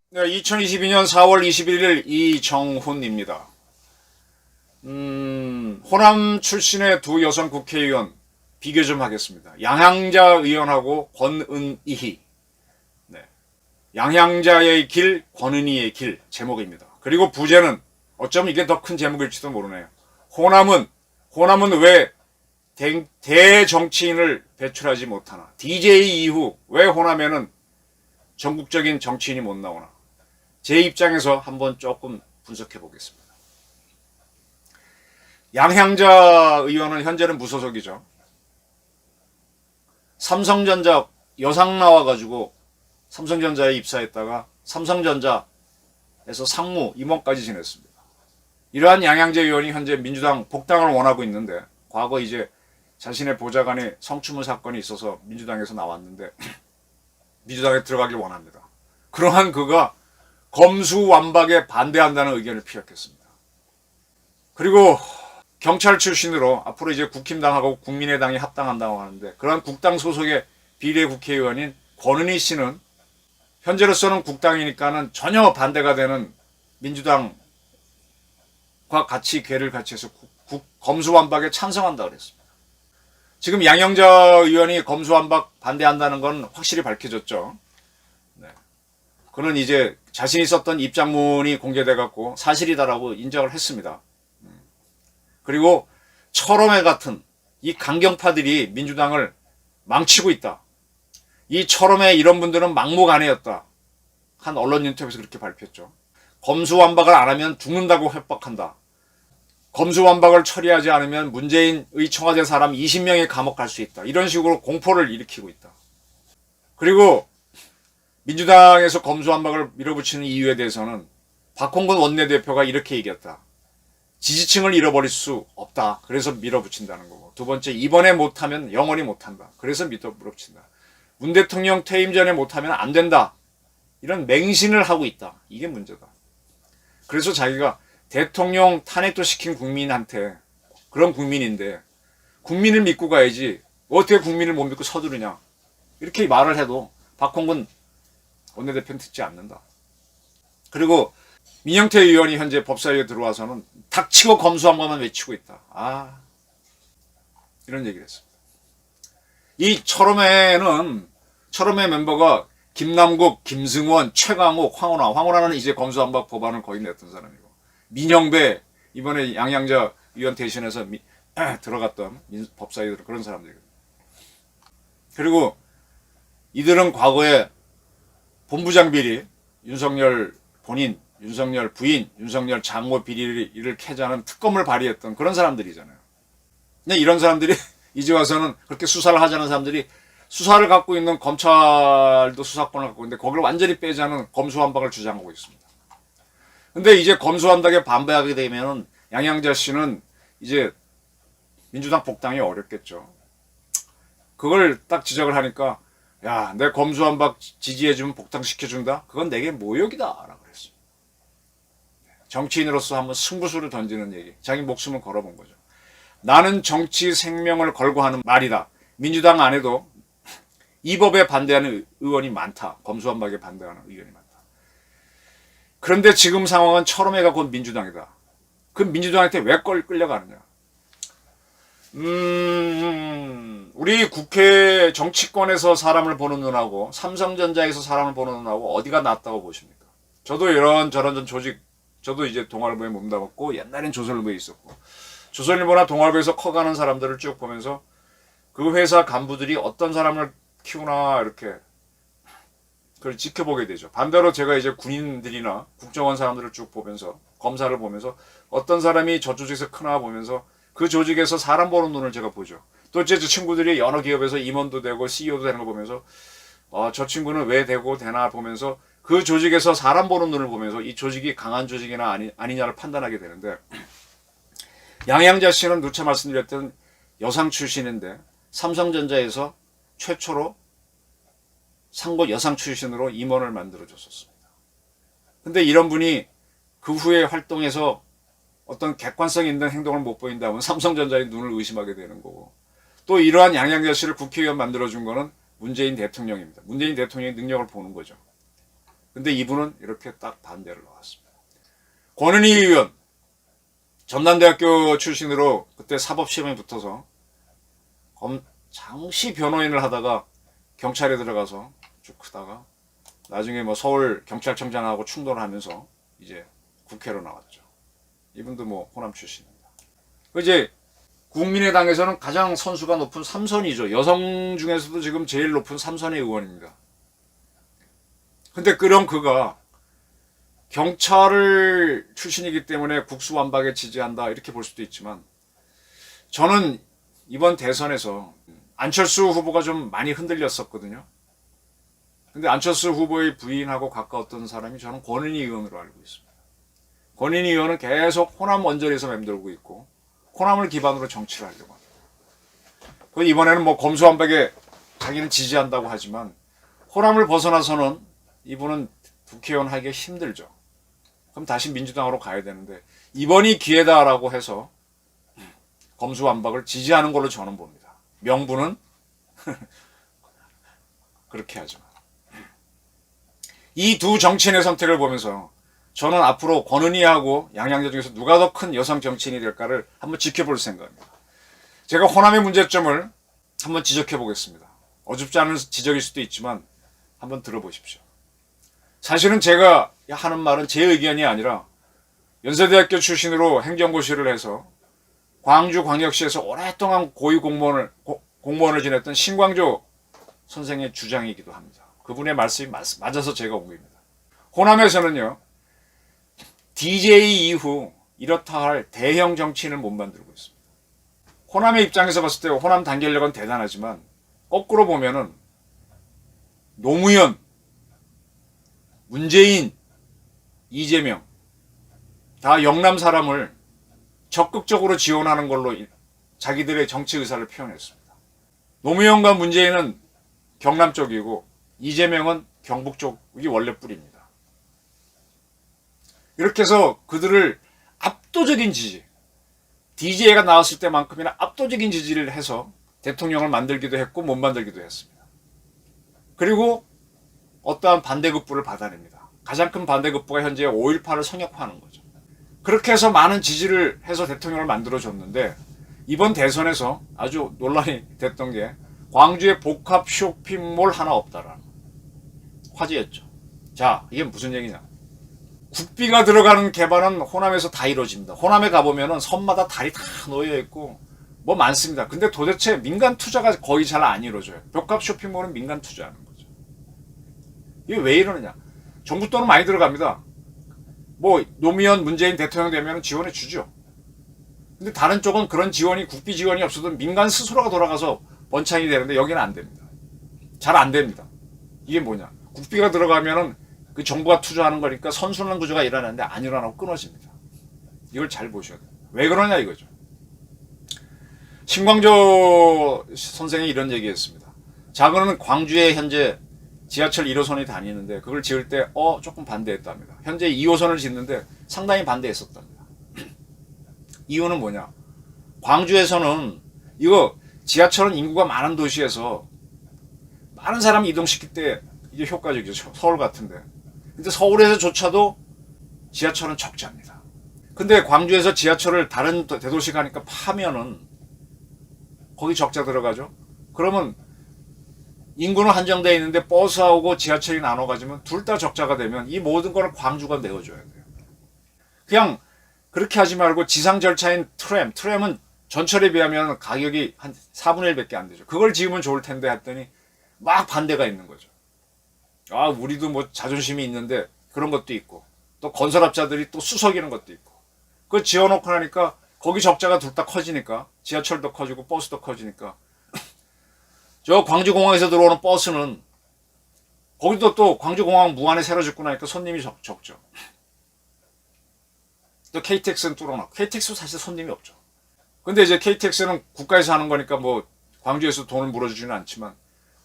네, 2022년 4월 21일 이정훈입니다. 호남 출신의 두 여성 국회의원 비교 좀 하겠습니다. 양향자 의원하고 권은희. 네. 양향자의 길, 권은희의 길 제목입니다. 그리고 부제는 어쩌면 이게 더 큰 제목일지도 모르네요. 호남은 왜 대정치인을 배출하지 못하나? DJ 이후 왜 호남에는 전국적인 정치인이 못 나오나? 제 입장에서 한번 조금 분석해 보겠습니다. 양향자 의원은 현재는 무소속이죠. 삼성전자 여상 나와가지고 삼성전자에 입사했다가 삼성전자에서 상무 임원까지 지냈습니다. 이러한 양향자 의원이 현재 민주당 복당을 원하고 있는데, 과거 이제 자신의 보좌관의 성추문 사건이 있어서 민주당에서 나왔는데 민주당에 들어가길 원합니다. 그러한 그가 검수완박에 반대한다는 의견을 피력했습니다. 그리고 경찰 출신으로 앞으로 이제 국힘당하고 국민의당이 합당한다고 하는데, 그러한 국당 소속의 비례국회의원인 권은희 씨는 현재로서는 국당이니까는 전혀 반대가 되는 민주당과 같이 궤를 같이 해서 검수완박에 찬성한다고 그랬습니다. 지금 양향자 의원이 검수완박 반대한다는 건 확실히 밝혀졌죠. 네. 그는 이제 자신이 썼던 입장문이 공개돼갖고 사실이다라고 인정을 했습니다. 그리고 철험회 같은 이 강경파들이 민주당을 망치고 있다. 이 철험회 이런 분들은 막무가내였다. 한 언론 인터뷰에서 그렇게 발표했죠. 검수완박을 안 하면 죽는다고 협박한다. 검수완박을 처리하지 않으면 문재인의 청와대 사람 20명이 감옥 갈 수 있다. 이런 식으로 공포를 일으키고 있다. 그리고 민주당에서 검수완박을 밀어붙이는 이유에 대해서는 박홍근 원내대표가 이렇게 얘기했다. 지지층을 잃어버릴 수 없다. 그래서 밀어붙인다는 거고. 두 번째, 이번에 못하면 영원히 못한다. 그래서 밀어붙인다. 문 대통령 퇴임 전에 못하면 안 된다. 이런 맹신을 하고 있다. 이게 문제다. 그래서 자기가 대통령 탄핵도 시킨 국민한테, 그런 국민인데 국민을 믿고 가야지 어떻게 국민을 못 믿고 서두르냐. 이렇게 말을 해도 박홍근 원내대표는 듣지 않는다. 그리고 민영태 의원이 현재 법사위에 들어와서는 닥치고 검수완박만 외치고 있다. 이런 얘기를 했습니다. 이 철험회 멤버가 김남국, 김승원, 최강욱, 황운하는 이제 검수완박 법안을 거의 냈던 사람이고, 민영배 이번에 양향자 의원 대신해서 들어갔던 법사위에 그런 사람들이거든요. 그리고 이들은 과거에 본부장 비리, 윤석열 본인, 윤석열 부인, 윤석열 장모 비리를 캐자는 특검을 발의했던 그런 사람들이잖아요. 근데 이런 사람들이 이제 와서는 그렇게 수사를 하자는 사람들이 수사를 갖고 있는 검찰도 수사권을 갖고 있는데 거기를 완전히 빼자는 검수완박을 주장하고 있습니다. 근데 이제 검수완박에 반대하게 되면은 양향자 씨는 이제 민주당 복당이 어렵겠죠. 그걸 딱 지적을 하니까, 야, 내 검수완박 지지해주면 복당시켜준다? 그건 내게 모욕이다 라고 그랬어요. 정치인으로서 한번 승부수를 던지는 얘기, 자기 목숨을 걸어본 거죠. 나는 정치 생명을 걸고 하는 말이다. 민주당 안에도 이 법에 반대하는 의원이 많다. 검수완박에 반대하는 의원이 많다. 그런데 지금 상황은 철험회가 곧 민주당이다. 그 민주당한테 왜 끌려가느냐. 우리 국회 정치권에서 사람을 보는 눈하고 삼성전자에서 사람을 보는 눈하고 어디가 낫다고 보십니까? 저도 이런저런 조직, 저도 이제 동아일보에 몸담았고 옛날엔 조선일보에 있었고, 조선일보나 동아일보에서 커가는 사람들을 쭉 보면서 그 회사 간부들이 어떤 사람을 키우나 이렇게 그걸 지켜보게 되죠. 반대로 제가 이제 군인들이나 국정원 사람들을 쭉 보면서, 검사를 보면서 어떤 사람이 저 조직에서 크나 보면서 그 조직에서 사람 보는 눈을 제가 보죠. 또 제 친구들이 여러 기업에서 임원도 되고 CEO도 되는 거 보면서 저 친구는 왜 되고 되나 보면서 그 조직에서 사람 보는 눈을 보면서 이 조직이 강한 조직이나 아니냐를 판단하게 되는데, 양향자 씨는 누차 말씀드렸던 여상 출신인데 삼성전자에서 최초로 상고 여상 출신으로 임원을 만들어줬었습니다. 근데 이런 분이 그 후에 활동해서 어떤 객관성 있는 행동을 못 보인다면 삼성전자의 눈을 의심하게 되는 거고, 또 이러한 양양자씨를 국회의원 만들어준 거는 문재인 대통령입니다. 문재인 대통령의 능력을 보는 거죠. 근데 이분은 이렇게 딱 반대를 나왔습니다. 권은희 의원, 전남대학교 출신으로 그때 사법시험에 붙어서 잠시 변호인을 하다가 경찰에 들어가서 쭉 크다가 나중에 뭐 서울 경찰청장하고 충돌을 하면서 이제 국회로 나왔죠. 이분도 뭐 호남 출신입니다. 이제 국민의당에서는 가장 선수가 높은 삼선이죠. 여성 중에서도 지금 제일 높은 삼선의 의원입니다. 근데 그런 그가 경찰을 출신이기 때문에 국수완박에 지지한다 이렇게 볼 수도 있지만, 저는 이번 대선에서 안철수 후보가 좀 많이 흔들렸었거든요. 근데 안철수 후보의 부인하고 가까웠던 사람이 저는 권은희 의원으로 알고 있습니다. 권은희 의원은 계속 호남 원전에서 맴돌고 있고 호남을 기반으로 정치를 하려고 합니다. 이번에는 뭐 검수완박에 자기는 지지한다고 하지만 호남을 벗어나서는 이분은 국회의원 하기가 힘들죠. 그럼 다시 민주당으로 가야 되는데 이번이 기회다라고 해서 검수완박을 지지하는 걸로 저는 봅니다. 명분은 그렇게 하지만 이 두 정치인의 선택을 보면서 저는 앞으로 권은희하고 양양자 중에서 누가 더 큰 여성 정치인이 될까를 한번 지켜볼 생각입니다. 제가 호남의 문제점을 한번 지적해 보겠습니다. 어줍지 않은 지적일 수도 있지만 한번 들어보십시오. 사실은 제가 하는 말은 제 의견이 아니라 연세대학교 출신으로 행정고시를 해서 광주광역시에서 오랫동안 공무원을 지냈던 신광조 선생의 주장이기도 합니다. 그분의 말씀이 맞아서 제가 온 겁니다. 호남에서는요, DJ 이후 이렇다 할 대형 정치인을 못 만들고 있습니다. 호남의 입장에서 봤을 때 호남 단결력은 대단하지만 거꾸로 보면은 노무현, 문재인, 이재명 다 영남 사람을 적극적으로 지원하는 걸로 자기들의 정치 의사를 표현했습니다. 노무현과 문재인은 경남 쪽이고 이재명은 경북 쪽이 원래 뿌리입니다. 이렇게 해서 그들을 압도적인 지지, DJ가 나왔을 때만큼이나 압도적인 지지를 해서 대통령을 만들기도 했고 못 만들기도 했습니다. 그리고 어떠한 반대급부를 받아냅니다. 가장 큰 반대급부가 현재 5.18을 성역화하는 거죠. 그렇게 해서 많은 지지를 해서 대통령을 만들어줬는데 이번 대선에서 아주 논란이 됐던 게 광주에 복합 쇼핑몰 하나 없다라는 화제였죠. 자, 이게 무슨 얘기냐. 국비가 들어가는 개발은 호남에서 다 이루어집니다. 호남에 가보면은 섬마다 다리 다 놓여있고 뭐 많습니다. 근데 도대체 민간 투자가 거의 잘 안 이루어져요. 복합 쇼핑몰은 민간 투자하는 거죠. 이게 왜 이러느냐. 정부 돈은 많이 들어갑니다. 뭐 노무현 문재인 대통령 되면 지원해 주죠. 근데 다른 쪽은 그런 지원이 국비 지원이 없어도 민간 스스로가 돌아가서 번창이 되는데 여기는 안 됩니다. 잘 안 됩니다. 이게 뭐냐. 국비가 들어가면은 그 정부가 투자하는 거니까 선순환 구조가 일어나는데 안 일어나고 끊어집니다. 이걸 잘 보셔야 돼요. 왜 그러냐 이거죠. 신광조 선생이 이런 얘기했습니다. 자그는 광주에 현재 지하철 1호선이 다니는데 그걸 지을 때 조금 반대했답니다. 현재 2호선을 짓는데 상당히 반대했었답니다. 이유는 뭐냐? 광주에서는 이거 지하철은 인구가 많은 도시에서 많은 사람 이동시킬 때 이게 효과적이죠. 서울 같은데. 근데 서울에서조차도 지하철은 적자입니다. 근데 광주에서 지하철을 다른 대도시 가니까 파면은 거기 적자 들어가죠. 그러면 인구는 한정되어 있는데 버스하고 지하철이 나눠가지면 둘 다 적자가 되면 이 모든 거를 광주가 내어줘야 돼요. 그냥 그렇게 하지 말고 지상 절차인 트램은 전철에 비하면 가격이 한 4분의 1밖에 안 되죠. 그걸 지으면 좋을 텐데 했더니 막 반대가 있는 거죠. 아, 우리도 뭐 자존심이 있는데 그런 것도 있고 또 건설업자들이 또 수석이는 것도 있고 그거 지어놓고 나니까 거기 적자가 둘 다 커지니까 지하철도 커지고 버스도 커지니까 저 광주공항에서 들어오는 버스는 거기도 또 광주공항 무안에 새로 짓고 나니까 손님이 적죠. 또 KTX는 뚫어놨고 KTX도 사실 손님이 없죠. 근데 이제 KTX는 국가에서 하는 거니까 뭐 광주에서 돈을 물어주지는 않지만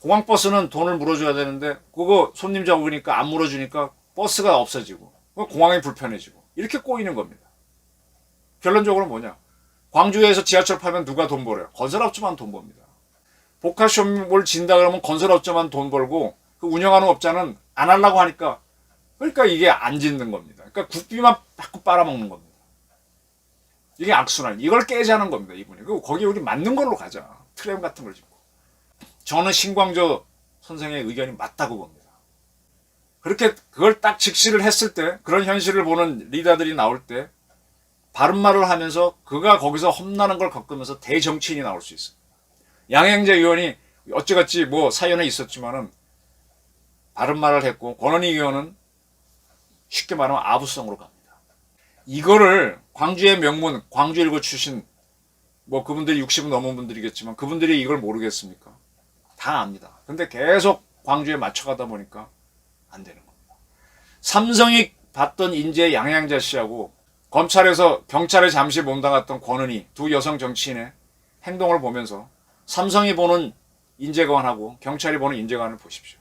공항버스는 돈을 물어줘야 되는데 그거 손님 적으니까 안 물어주니까 버스가 없어지고 공항이 불편해지고 이렇게 꼬이는 겁니다. 결론적으로 뭐냐? 광주에서 지하철 파면 누가 돈 벌어요? 건설업자만 돈 벌입니다. 복합쇼핑몰 진다 그러면 건설업자만 돈 벌고 그 운영하는 업자는 안 하려고 하니까 그러니까 이게 안 짓는 겁니다. 그러니까 국비만 자꾸 빨아먹는 겁니다. 이게 악순환. 이걸 깨자는 겁니다. 이분이. 그리고 거기 우리 맞는 걸로 가자. 트램 같은 걸 짓고. 저는 신광조 선생의 의견이 맞다고 봅니다. 그렇게 그걸 딱 직시를 했을 때 그런 현실을 보는 리더들이 나올 때 바른 말을 하면서 그가 거기서 험난한 걸 겪으면서 대정치인이 나올 수 있어요. 양행자 의원이 어찌같이 뭐 사연에 있었지만은 바른 말을 했고 권은희 의원은 쉽게 말하면 아부성으로 갑니다. 이거를 광주의 명문 광주일보 출신 뭐 그분들이 60은 넘은 분들이겠지만 그분들이 이걸 모르겠습니까? 다 압니다. 근데 계속 광주에 맞춰가다 보니까 안 되는 겁니다. 삼성이 봤던 인재 양양자 씨하고 검찰에서 경찰에 잠시 몸담았던 권은희 두 여성 정치인의 행동을 보면서 삼성이 보는 인재관하고 경찰이 보는 인재관을 보십시오.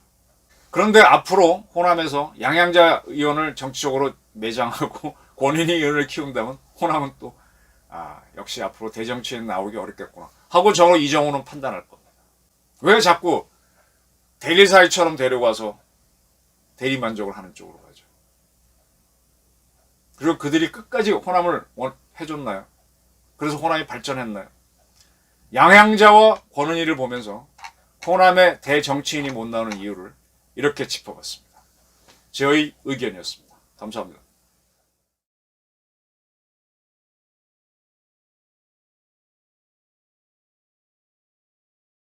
그런데 앞으로 호남에서 양양자 의원을 정치적으로 매장하고 권은희 의원을 키운다면 호남은 또 역시 앞으로 대정치인 나오기 어렵겠구나 하고 저로 이정우는 판단할 겁니다. 왜 자꾸 대리사이처럼 데려와서 대리만족을 하는 쪽으로 가죠. 그리고 그들이 끝까지 호남을 해줬나요? 그래서 호남이 발전했나요? 양양자와 권은희를 보면서 호남의 대정치인이 못 나오는 이유를 이렇게 짚어봤습니다. 저의 의견이었습니다. 감사합니다.